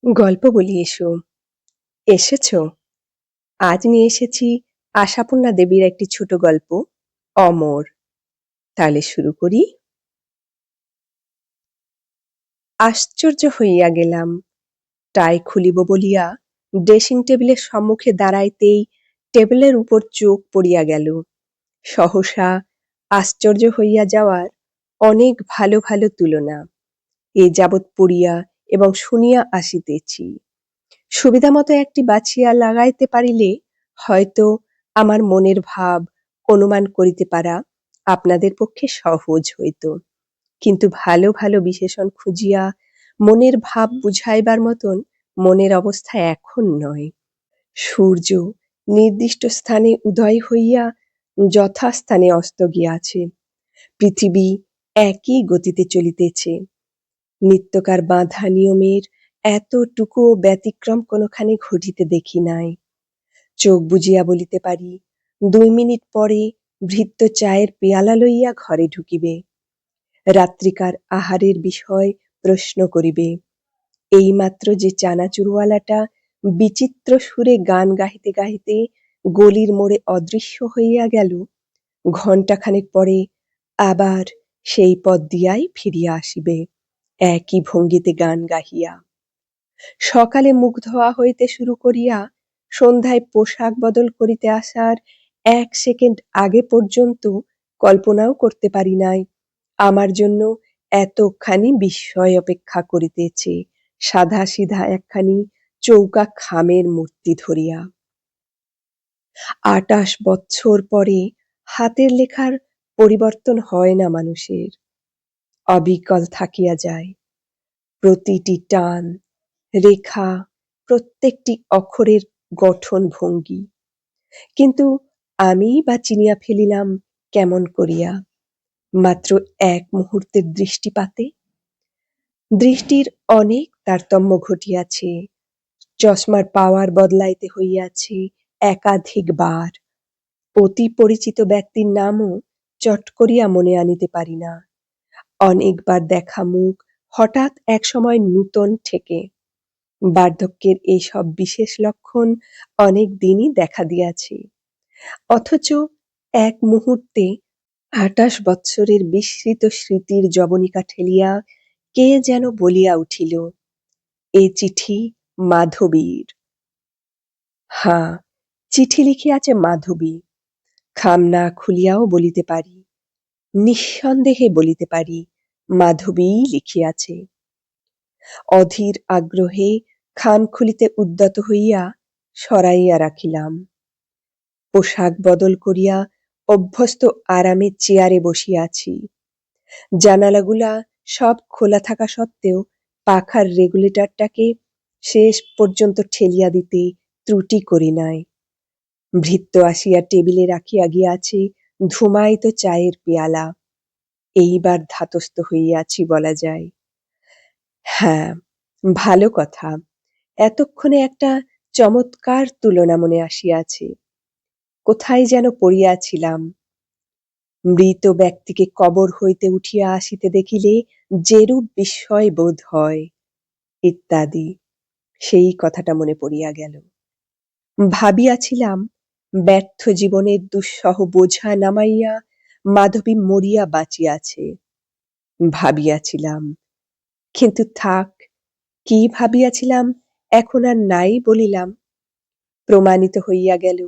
গল্প বলি এসো। এসেছো? আজ নিয়ে এসেছি আশাপূর্ণা দেবীর একটি ছোট গল্প, অমর। তাহলে শুরু করি। আশ্চর্য হইয়া গেলাম। টাই খুলিব বলিয়া ড্রেসিং টেবিলের সম্মুখে দাঁড়াইতেই টেবিলের উপর চোখ পড়িয়া গেল। সহসা আশ্চর্য হইয়া যাওয়ার অনেক ভালো ভালো তুলনা এ যাবৎ পড়িয়া এবং শুনিয়া আসিতেছি। সুবিধামতো একটি বাছিয়া লাগাইতে পারিলে হয়তো আমার মনের ভাব অনুমান করিতে পারা আপনাদের পক্ষে সহজ হইত। কিন্তু ভালো ভালো বিশেষণ খুঁজিয়া মনের ভাব বুঝাইবার মতন মনের অবস্থা এখন নয়। সূর্য নির্দিষ্ট স্থানে উদয় হইয়া যথাস্থানে অস্ত গিয়াছে। পৃথিবী একই গতিতে চলিতেছে। নিত্যকার বাঁধা নিয়মের এতটুকুও ব্যতিক্রম কোনোখানে ঘটিতে দেখি নাই। চোখ বুজিয়া বলিতে পারি ২ মিনিট পরে ভৃত্য চায়ের পেয়ালা লইয়া ঘরে ঢুকিবে, রাত্রিকার আহারের বিষয় প্রশ্ন করিবে। এইমাত্র যে চানাচুরওয়ালাটা বিচিত্র সুরে গান গাহিতে গাহিতে গলির মোড়ে অদৃশ্য হইয়া গেল, ঘণ্টাখানেক পরে আবার সেই পথ দিয়াই ফিরিয়া আসিবে, একই ভঙ্গিতে গান গাহিয়া। সকালে মুখ ধোয়া হইতে শুরু করিয়া সন্ধ্যায় পোশাক বদল করিতে আসার ১ সেকেন্ড আগে পর্যন্ত কল্পনাও করতে পারি নাই আমার জন্য এতখানি বিস্ময় অপেক্ষা করিতেছে সাধাসিধা একখানি চৌকা খামের মূর্তি ধরিয়া। ২৮ বৎসর পরে হাতের লেখার পরিবর্তন হয় না মানুষের, অবিকল থাকিয়া যায়। প্রতিটি টান, রেখা, প্রত্যেকটি অক্ষরের গঠন ভঙ্গি। কিন্তু আমিই বা চিনিয়া ফেলিলাম কেমন করিয়া? মাত্র ১ মুহূর্তের দৃষ্টিপাতে। দৃষ্টির অনেক তারতম্য ঘটিয়াছে। চশমার পাওয়ার বদলাইতে হইয়াছে একাধিকবার। অতি পরিচিত ব্যক্তির নামও চট করিয়া মনে আনিতে পারি না। অনেকবার দেখা মুখ হঠাৎ একসময় নূতন ঠেকে। বার্ধক্যের এইসব বিশেষ লক্ষণ অনেক দিনই দেখা দিয়াছে, অথচ ১ মুহূর্তে ২৮ বৎসরের বিস্মৃত স্মৃতির যবনিকা ঠেলিয়া কে যেন বলিয়া উঠিল, এ চিঠি মাধবীর। হাঁ, চিঠি লিখিয়াছে মাধবী। খাম না খুলিয়াও বলিতে পারি, নিঃসন্দেহে বলিতে পারি, মাধবীই লিখিয়াছে। অধীর আগ্রহে খাম খুলিতে উদ্যত হইয়া সরাইয়া রাখিলাম। পোশাক বদল করিয়া অভ্যস্ত আরামে চেয়ারে বসিয়াছি। জানালাগুলা সব খোলা থাকা সত্ত্বেও পাখার রেগুলেটরটাকে শেষ পর্যন্ত ঠেলিয়া দিতে ত্রুটি করি নাই। ভৃত্য আসিয়া টেবিলে রাখিয়া গিয়াছে ধূমায়িত চায়ের পেয়ালা। এইবার ধাতস্থ হইয়াছি বলা যায়। হ্যাঁ, ভালো কথা। এতক্ষণে একটা চমৎকার তুলনা মনে আসিয়াছে। কোথায় যেন পড়িয়াছিলাম, মৃত ব্যক্তিকে কবর হইতে উঠিয়া আসিতে দেখিলে যেরূপ বিস্ময় বোধ হয়, ইত্যাদি। সেই কথাটা মনে পড়িয়া গেল। ভাবিয়াছিলাম ব্যর্থ জীবনের দুঃসহ বোঝা নামাইয়া মাধবী মরিয়া বাঁচিয়াছে। ভাবিয়াছিলাম, কিন্তু থাক, কি ভাবিয়াছিলাম এখন আর নাই বলিলাম। প্রমাণিত হইয়া গেল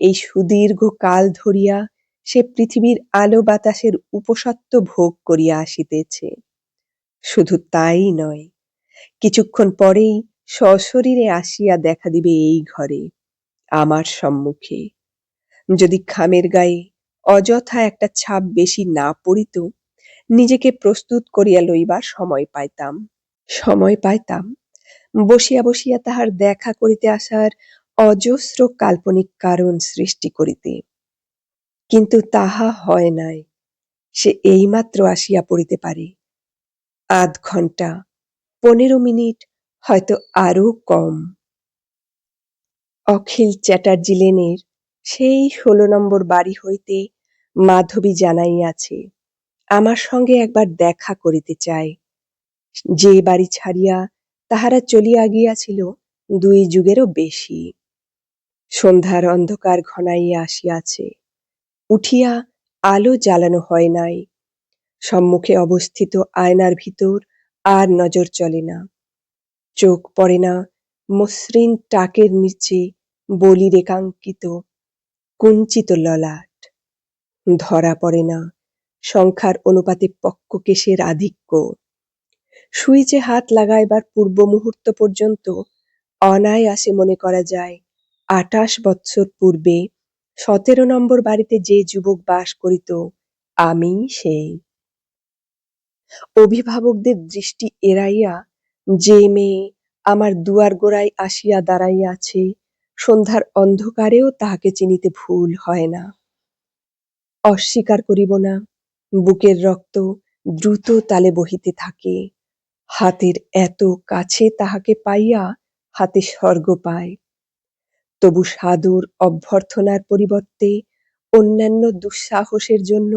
এই সুদীর্ঘ কাল ধরিয়া সে পৃথিবীর আলো বাতাসের উপসত্ত্ব ভোগ করিয়া আসিতেছে। শুধু তাই নয়, কিছুক্ষণ পরেই সশরীরে আসিয়া দেখা দিবে এই ঘরে, আমার সম্মুখে। যদি খামের গায়ে অযথা একটা ছাপ বেশি না পড়িত, নিজেকে প্রস্তুত করিয়া লইবার সময় পাইতাম। বসিয়া বসিয়া তাহার দেখা করিতে আসার অজস্র কাল্পনিক কারণ সৃষ্টি করিতে। কিন্তু তাহা হয় নাই। সে এইমাত্র আসিয়া পড়িতে পারে। আধ ঘণ্টা, ১৫ মিনিট, হয়তো আরও কম। অখিল চ্যাটার্জি লেনের সেই ১৬ নম্বর বাড়ি হইতে মাধবী জানাইয়াছে আমার সঙ্গে একবার দেখা করিতে চায়। যে বাড়ি ছাড়িয়া তাহারা চলিয়া গিয়াছিল 2 যুগেরও বেশি। সন্ধ্যার অন্ধকার ঘনাইয়া আসিয়াছে, উঠিয়া আলো জ্বালানো হয় নাই। সম্মুখে অবস্থিত আয়নার ভিতর আর নজর চলে না, চোখ পড়ে না মসৃণ টাকের নিচে বলি রেখাঙ্কিত কুঞ্চিত ললাট, ধরা পড়ে না সংখ্যার অনুপাতে পক্ককেশের আধিক্য। সুইচে হাত লাগাইবার পূর্ব মুহূর্ত পর্যন্ত অনায়াসে মনে করা যায় 28 বৎসর পূর্বে 17 নম্বর বাড়িতে যে যুবক বাস করিত, আমি সেই। অভিভাবকদের দৃষ্টি এড়াইয়া যে মেয়ে আমার দুয়ার গোড়ায় আসিয়া দাঁড়াইয়াছে, সন্ধ্যার অন্ধকারেও তাহাকে চিনিতে ভুল হয় না। অস্বীকার করিব না, বুকের রক্ত দ্রুত তালে বহিতে থাকে। হাতের এত কাছে তাহাকে পাইয়া হাতে স্বর্গ পায়। তবু সাদর অভ্যর্থনার পরিবর্তে অন্যান্য দুঃসাহসের জন্য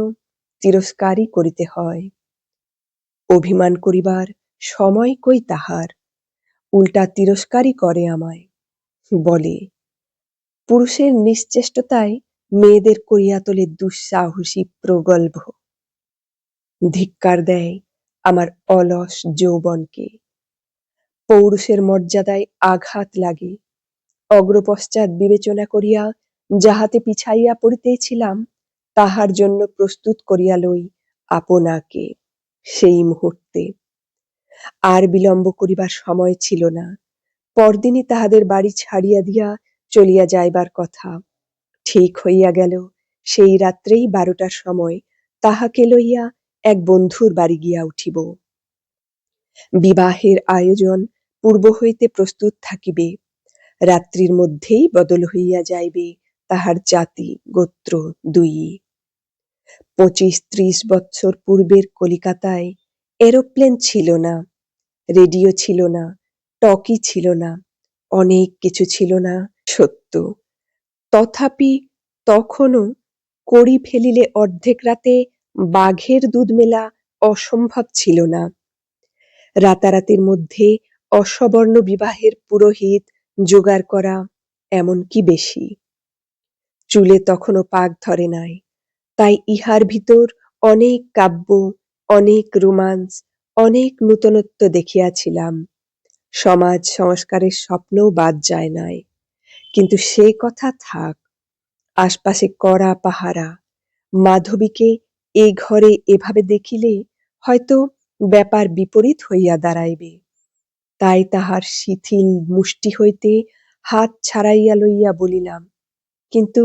তিরস্কারই করিতে হয়। অভিমান করিবার সময় কই তাহার, উল্টা তিরস্কারই করে আমায়। বলে, পুরুষের নিশ্চেষ্টতায় মেয়েদের করিয়া তোলে দুঃসাহসী প্রগল্ভ। ধিক্কার দেয় আমার অলস যৌবনকে। পৌরুষের মর্যাদায় আঘাত লাগে। অগ্রপশ্চাৎ বিবেচনা করিয়া যাহাতে পিছাইয়া পড়িতেছিলাম, তাহার জন্য প্রস্তুত করিয়া লই আপনাকে সেই মুহূর্তে। আর বিলম্ব করিবার সময় ছিল না। পরদিনই তাহাদের বাড়ি ছাড়িয়া দিয়া চলিয়া যাইবার কথা। ঠিক হইয়া গেল সেই রাত্রেই 12টার সময় তাহাকে লইয়া এক বন্ধুর বাড়ি গিয়া উঠিব। বিবাহের আয়োজন পূর্ব হইতে প্রস্তুত থাকিবে। রাত্রির মধ্যেই বদল হইয়া যাইবে তাহার জাতি গোত্র দুই। 25-30 বৎসর পূর্বের কলিকাতায় এরোপ্লেন ছিল না, রেডিও ছিল না, টকি ছিল না, অনেক কিছু ছিল না সত্য। তথাপি তখনও কড়ি ফেলিলে অর্ধেক রাতে বাঘের দুধ মেলা অসম্ভব ছিল না। রাতারাতির মধ্যে অসবর্ণ বিবাহের পুরোহিত জোগাড় করা এমন কি বেশি। চুলে তখনও পাক ধরে নাই, তাই ইহার ভিতর অনেক কাব্য, অনেক রোমান্স, অনেক নূতনত্ব দেখিয়াছিলাম। সমাজ সংস্কারের স্বপ্নও বাদ যায় নাই। কিন্তু সে কথা থাক। আশপাশে কড়া পাহারা। মাধবীকে এ ঘরে এভাবে দেখিলে হয়তো ব্যাপার বিপরীত হইয়া দাঁড়াইবে। তাই তাহার শিথিল মুষ্টি হইতে হাত ছাড়াইয়া লইয়া বলিলাম, কিন্তু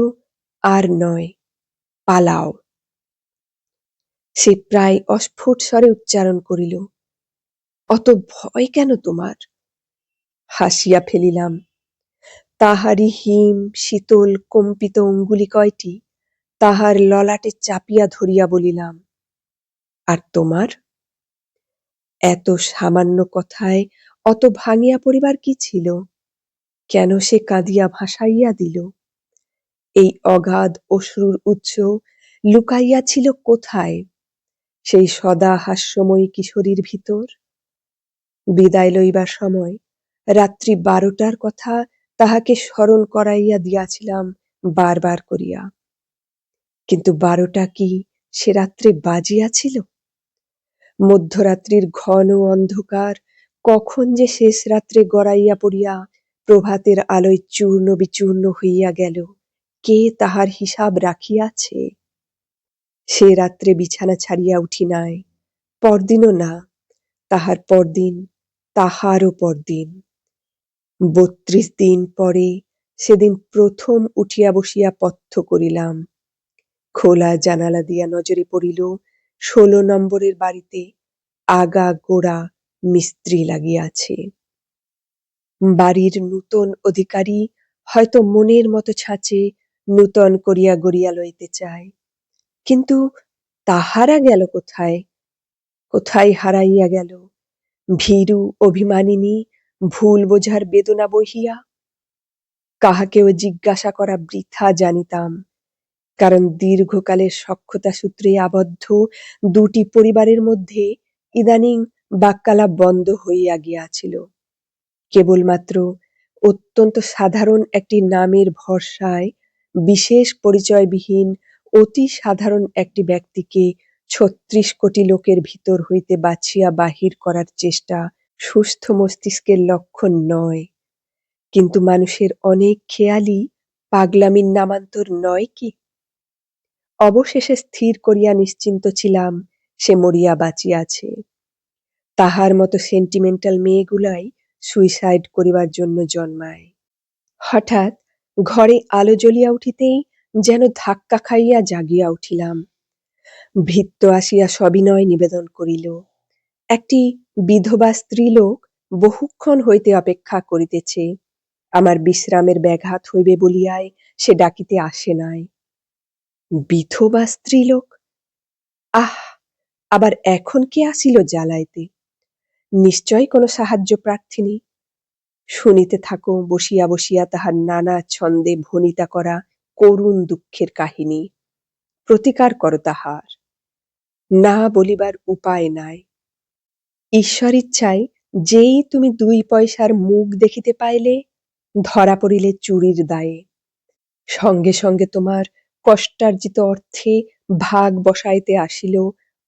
আর নয়, পালাও। সে প্রায় অস্ফুট স্বরে উচ্চারণ করিল, অত ভয় কেন তোমার? হাসিয়া ফেলিলাম। তাহারই হিম শীতল কম্পিত অঙ্গুলি কয়টি তাহার ললাটে চাপিয়া ধরিয়া বলিলাম, আর তোমার? এত সামান্য কথায় অত ভাঙিয়া পড়িবার কি ছিল? কেন সে কাঁদিয়া ভাসাইয়া দিল? এই অগাধ অশ্রুর উৎস লুকাইয়া ছিল কোথায়? সেই সদা হাস্যময়ী কিশোরীর ভিতর। বিদায় লইবার সময় রাত্রি 12টার কথা তাহাকে স্মরণ করাইয়া দিয়াছিলাম বারবার করিয়া। কিন্তু 12টা কি সে রাত্রে বাজিয়াছিল? মধ্যরাত্রির ঘন অন্ধকার কখন যে শেষ রাত্রে গড়াইয়া পড়িয়া প্রভাতের আলোয় চূর্ণ বিচূর্ণ হইয়া গেল, কে তাহার হিসাব রাখিয়াছে? সে রাত্রে বিছানা ছাড়িয়া উঠি নাই, পরদিনও না, তাহার পরদিন, তাহারও পরদিন। 32 দিন পরে সেদিন প্রথম উঠিয়া বসিয়া পথ্য করিলাম। খোলা জানালা দিয়া নজরে পড়িল 16 নম্বরের বাড়িতে আগা গোড়া মিস্ত্রি লাগিয়াছে। বাড়ির নূতন অধিকারী হয়তো মনের মতো ছাঁচে নূতন করিয়া গড়িয়া লইতে চায়। কিন্তু তাহারা গেল কোথায়? কোথায় হারাইয়া গেল ভীরু অভিমানিনী ভুল বোঝার বেদনা বহিয়া? কাহাকেও জিজ্ঞাসা করা বৃথা জানিতাম, কারণ দীর্ঘকালের সখ্যতা সূত্রে আবদ্ধ দুটি পরিবারের মধ্যে ইদানিং বাক্যালাপ বন্ধ হইয়া গিয়াছিল। কেবলমাত্র অত্যন্ত সাধারণ একটি নামের ভরসায় বিশেষ পরিচয়বিহীন অতি সাধারণ একটি ব্যক্তিকে ৩৬ কোটি লোকের ভিতর হইতে বাছিয়া বাহির করার চেষ্টা সুস্থ মস্তিষ্কের লক্ষণ নয়, কিন্তু মানুষের অনেক খেয়ালি পাগলামির নামান্তর নয় কি? অবশেষে স্থির করিয়া নিশ্চিন্ত ছিলাম সে মরিয়া বাঁচিয়াছে। তাহার মতো সেন্টিমেন্টাল মেয়েগুলাই সুইসাইড করিবার জন্য জন্মায়। হঠাৎ ঘরে আলো জ্বলিয়া উঠিতেই যেন ধাক্কা খাইয়া জাগিয়া উঠিলাম। ভৃত্য আসিয়া সবিনয় নিবেদন করিল, একটি বিধবা স্ত্রীলোক বহুক্ষণ হইতে অপেক্ষা করিতেছে, আমার বিশ্রামের ব্যাঘাত হইবে বলিয়াই সে ডাকিতে আসে নাই। বিধবা স্ত্রীলোক! আহ, আবার এখন কে আসিল জ্বালাইতে? নিশ্চয় কোনো সাহায্য প্রার্থিনী। শুনিতে থাকো বসিয়া বসিয়া তাহার নানা ছন্দে ভনিতা করা করুণ দুঃখের কাহিনী। প্রতিকার করো তাহার। না বলিবার উপায় নাই। ঈশ্বর ইচ্ছায় যেই তুমি ২ পয়সার মুখ দেখিতে পাইলে, ধরা পড়িলে চুরির দায়ে। সঙ্গে সঙ্গে তোমার কষ্টার্জিত অর্থে ভাগ বসাইতে আসিল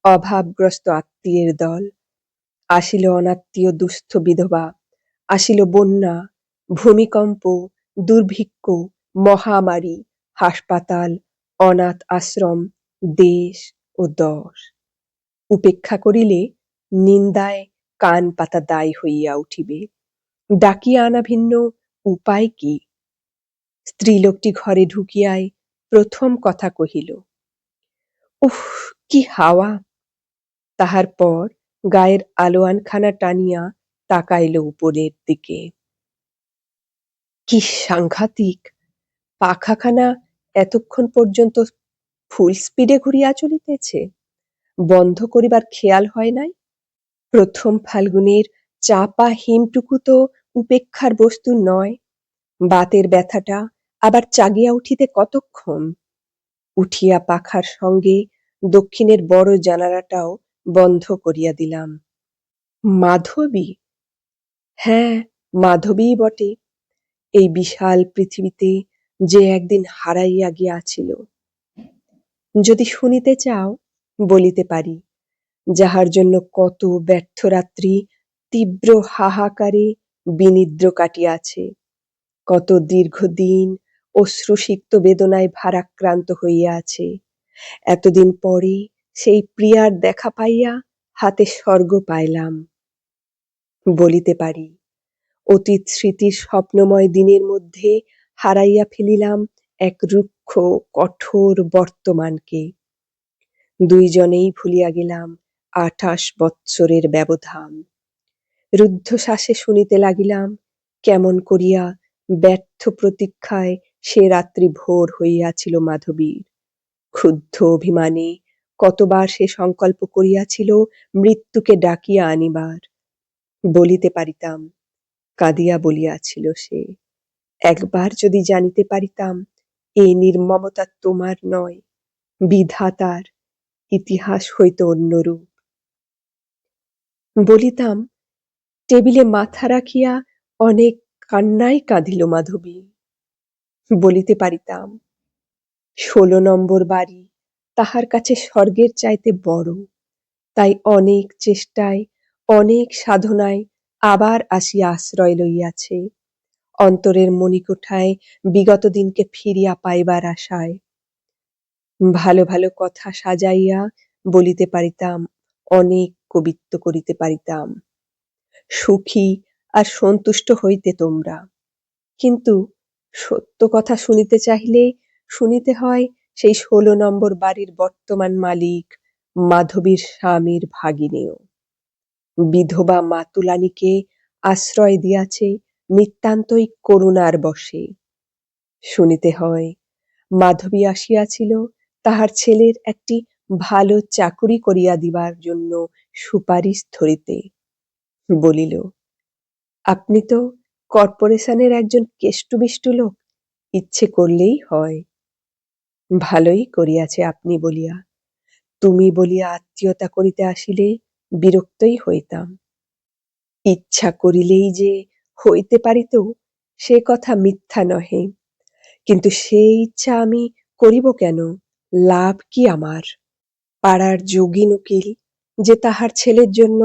অভাবগ্রস্ত আত্মীয়ের দল, আসিল অনাত্মীয় দুস্থ বিধবা, আসিল বন্যা, ভূমিকম্প, দুর্ভিক্ষ, মহামারী, হাসপাতাল, অনাথ আশ্রম, দেশ ও দশ। উপেক্ষা করিলে নিন্দায় কান পাতা দায় হইয়া উঠিবে। ডাকিয়া আনা ভিন্ন উপায় কি? স্ত্রীলোকটি ঘরে ঢুকিয়াই প্রথম কথা কহিল, উফ, কি হাওয়া! তাহার পর গায়ের আলোয়ানখানা টানিয়া তাকাইল উপরের দিকে। কি সাংঘাতিক! পাখাখানা এতক্ষণ পর্যন্ত ফুল স্পিডে ঘুরিয়া চলিতেছে, বন্ধ করিবার খেয়াল হয় নাই। প্রথম ফাল্গুনের চাপা হিমটুকু তো উপেক্ষার বস্তু নয়। বাতের ব্যথাটা আবার জাগিয়া উঠিতে কতক্ষণ? উঠিয়া পাখার সঙ্গে দক্ষিণের বড় জানালাটাও বন্ধ করিয়া দিলাম। মাধবী! হ্যাঁ, মাধবীই বটে। এই বিশাল পৃথিবীতে যে একদিন হারাইয়া গিয়াছিল। যদি শুনিতে চাও বলিতে পারি, যাহার জন্য কত ব্যর্থ রাত্রি তীব্র হাহাকারে বিনিদ্র কাটিয়াছে, কত দীর্ঘদিন অশ্রুসিক্ত বেদনায় ভারাক্রান্ত হইয়াছে, এতদিন পরে সেই প্রিয়ার দেখা পাইয়া হাতে স্বর্গ পাইলাম। বলিতে পারি, অতীত স্মৃতির স্বপ্নময় দিনের মধ্যে হারাইয়া ফেলিলাম এক রুক্ষ কঠোর বর্তমানকে। দুইজনেই ভুলিয়া গেলাম ২৮ বৎসরের ব্যবধান। রুদ্ধশ্বাসে শুনিতে লাগিলাম কেমন করিয়া ব্যর্থ প্রতীক্ষায় সে রাত্রি ভোর হইয়াছিল মাধবীর। ক্ষুব্ধ অভিমানে কতবার সে সংকল্প করিয়াছিল মৃত্যুকে ডাকিয়া আনিবার। বলিতে পারিতাম, কাঁদিয়া বলিয়াছিল সে, একবার যদি জানিতে পারিতাম এ নির্মমতা তোমার নয়, বিধাতার, ইতিহাস হইত অন্যরূপ। বলিতাম, টেবিলে মাথা রাখিয়া অনেক কান্নাই কাঁদিল মাধবী। বলিতে পারিতাম, ১৬ নম্বর বাড়ি তাহার কাছে স্বর্গের চাইতে বড়, তাই অনেক চেষ্টায় অনেক সাধনায় আবার আসিয়া আশ্রয় লইয়াছে, অন্তরের মণিকোঠায় বিগত দিনকে ফিরিয়া পাইবার আশায়। ভালো ভালো কথা সাজাইয়া বলিতে পারিতাম, অনেক কবিত্ব করিতে পারিতাম। সুখী আর সন্তুষ্ট হইতে তোমরা, কিন্তু সত্য কথা শুনিতে চাহিলে শুনিতে হয় সেই ১৬ নম্বর বাড়ির বর্তমান মালিক মাধবীর স্বামীর ভাগিনেও। বিধবা মাতুলানিকে আশ্রয় দিয়াছে নিতান্তই করুণার বশে। শুনিতে হয় মাধবী আসিয়াছিল তাহার ছেলের একটি ভালো চাকুরি করিয়া দিবার জন্য সুপারিশ ধরিতে। বলিল, আপনি তো কর্পোরেশনের একজন কেষ্টবিষ্টু লোক, ইচ্ছে করলেই হয়। ভালোই করিয়াছে আপনি বলিয়া, তুমি বলিয়া আত্মীয়তা করিতে আসিলে বিরক্তই হইতাম। ইচ্ছা করিলেই যে হইতে পারিত সে কথা মিথ্যা নহে, কিন্তু সেই ইচ্ছা আমি করিব কেন? লাভ কি আমার? পাড়ার যোগী উকিল যে তাহার ছেলের জন্য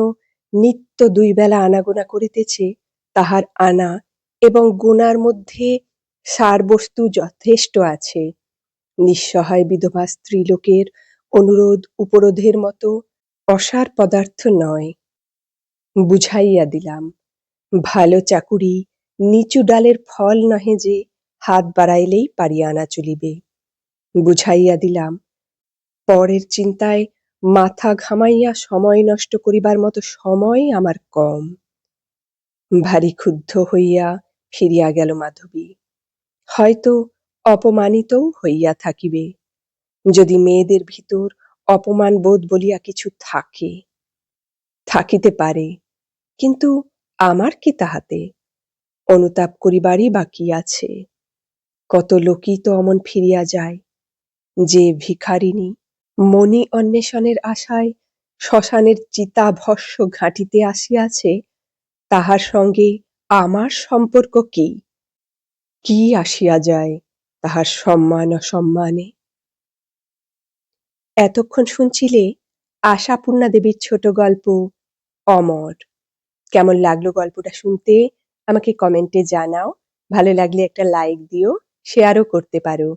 নিত্য ২ বেলা আনাগোনা করিতেছে, তাহার আনা এবং গোনার মধ্যে সারবস্তু যথেষ্ট আছে। নিঃসহায় বিধবা স্ত্রীলোকের অনুরোধ উপরোধের মতো অসার পদার্থ নয়। বুঝাইয়া দিলাম, ভালো চাকুরি নিচু ডালের ফল নহে যে হাত বাড়াইলেই পারিয়া আনা চলিবে। বুঝাইয়া দিলাম, পরের চিন্তায় মাথা ঘামাইয়া সময় নষ্ট করিবার মতো সময় আমার কম। ভারী ক্ষুব্ধ হইয়া ফিরিয়া গেল মাধবী। হয়তো অপমানিতও হইয়া থাকিবে, যদি মেয়েদের ভিতর অপমান বোধ বলিয়া কিছু থাকে। থাকিতে পারে, কিন্তু আমার কি তাহাতে? অনুতাপ করিবারই বা কি আছে? কত লোকই তো অমন ফিরিয়া যায়। যে ভিখারিনী মণি অন্বেষণের আশায় শ্মশানের চিতাভস্ম ঘাঁটিতে আসিয়াছে, তাহার সঙ্গে আমার সম্পর্ক কি? কি আসিয়া যায় তাহার সম্মান অসম্মানে? এতক্ষণ শুনছিলে আশাপূর্ণা দেবীর ছোট গল্প অমর। কেমন লাগলো গল্পটা শুনতে আমাকে কমেন্টে জানাও। ভালো লাগলে একটা লাইক দিও, শেয়ারও করতে পারো।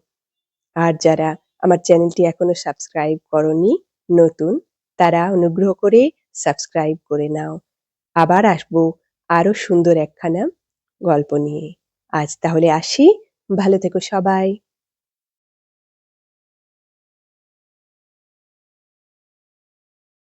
আর যারা আমার চ্যানেলটি এখনো সাবস্ক্রাইব করনি, নতুন, তারা অনুগ্রহ করে সাবস্ক্রাইব করে নাও। আবার আসবো আরো সুন্দর একখানা গল্প নিয়ে। আজ তাহলে আসি। ভালো থেকো সবাই।